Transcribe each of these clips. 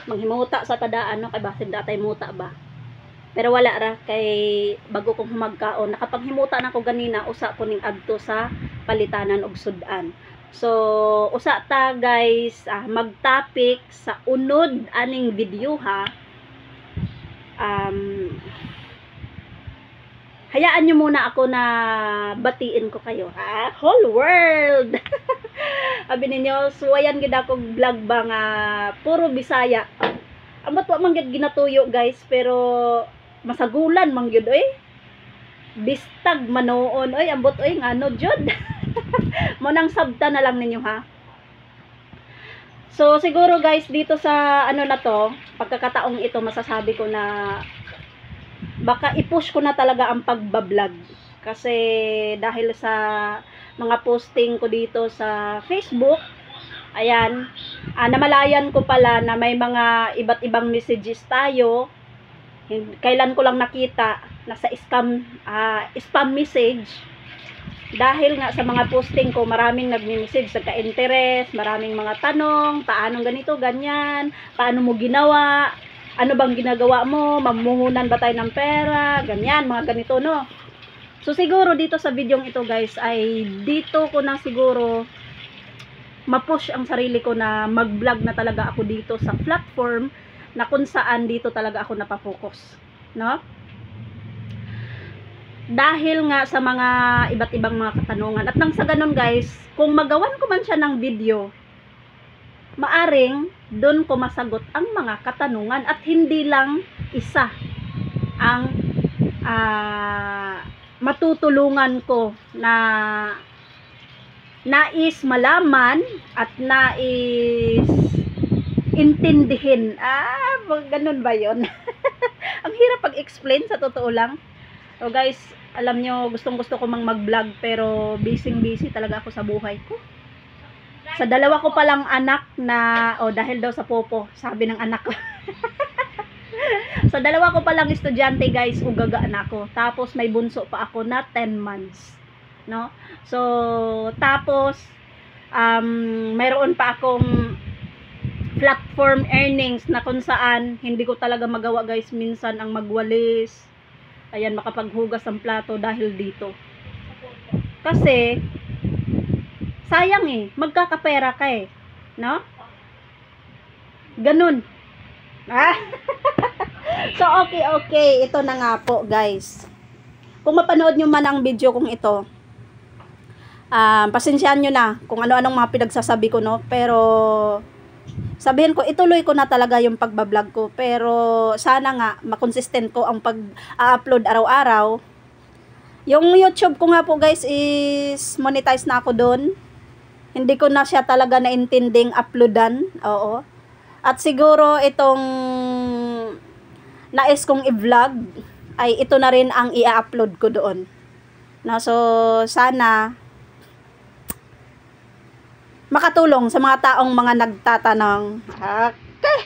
manghimuta sa tadaan no kay basin datay muta ba. Pero wala ra kay bago kong humagkaon nakapanghimuta na ko ganina usa ko ning adto sa palitanan og sudan. So usa ta guys mag-topic sa unod aning video ha. Hayaan nyo muna ako na batiin ko kayo ha, whole world. Abi ninyo suwayan gid ako vlog ba nga puro Bisaya. Amot wa man gid ginatuyo guys, pero masagulan man gyud oy. Bistag manoon oy, ambot oy ngano jud. Mo nang sabta na lang ninyo ha. So siguro guys dito sa ano na to, pagkakataong ito masasabi ko na baka i-push ko na talaga ang pagbablog. Kasi dahil sa mga posting ko dito sa Facebook, ayan, namalayan ko pala na may mga iba't ibang messages tayo. Kailan ko lang nakita na sa spam message. Dahil nga sa mga posting ko, maraming nagme-message, nagka-interest, maraming mga tanong, paano ganito, ganyan, paano mo ginawa, ano bang ginagawa mo, mamuhunan ba tayo ng pera, ganyan, mga ganito, no? So, siguro dito sa video ito, guys, ay dito ko na siguro ma-push ang sarili ko na mag-vlog na talaga ako dito sa platform na kung saan dito talaga ako napafocus, no? Dahil nga sa mga iba't ibang mga katanungan. At nang sa ganun, guys, kung magawan ko man siya ng video, maaring doon ko masagot ang mga katanungan at hindi lang isa ang matutulungan ko na nais malaman at nais intindihin. Ganun ba yun? Ang hirap pag-explain sa totoo lang. So guys, alam nyo, gustong-gusto ko mag-vlog pero busy talaga ako sa buhay ko. Sa dalawa ko palang anak na, dahil daw sa popo, sabi ng anak ko. Sa dalawa ko palang estudyante guys, ugaga na ako. Tapos may bunso pa ako na 10 months. No? So, tapos, mayroon pa akong platform earnings na kung saan hindi ko talaga magawa guys minsan ang magwalis. Ayan, makapaghugas ng plato dahil dito. Kasi, sayang magkakapera ka no? Ganun. So, okay. Ito na nga po, guys. Kung mapanood nyo man ang video kong ito, pasensyahan nyo na kung ano-anong mga pinagsasabi ko, no? Pero, sabihin ko, ituloy ko na talaga yung pagbablog ko. Pero, sana nga, makonsistent ko ang pag-upload araw-araw. Yung YouTube ko nga po, guys, is monetize na ako doon. Hindi ko na siya talaga naintinding uploadan. Oo. At siguro, itong nais kong i-vlog, ay ito na rin ang i-upload ko doon. No, so, sana makatulong sa mga taong mga nagtatanong. Okay.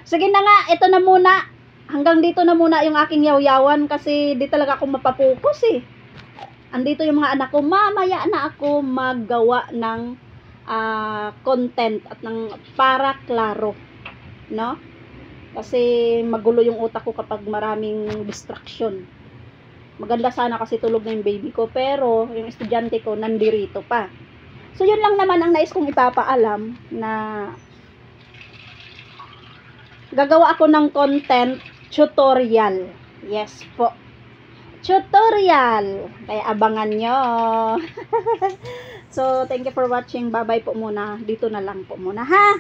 Sige na nga, ito na muna. Hanggang dito na muna yung aking yaw-yawan kasi di talaga ako mapapokus Andito yung mga anak ko. Mamaya na ako maggawa ng content at ng para klaro. No? Kasi magulo yung utak ko kapag maraming distraction. Maganda sana kasi tulog na yung baby ko, pero yung estudyante ko nandirito pa. So yun lang naman ang nais kong ipapaalam na gagawa ako ng content tutorial. Yes po. Tutorial. Kaya abangan nyo. So thank you for watching. Bye bye po muna. Dito na lang po muna ha.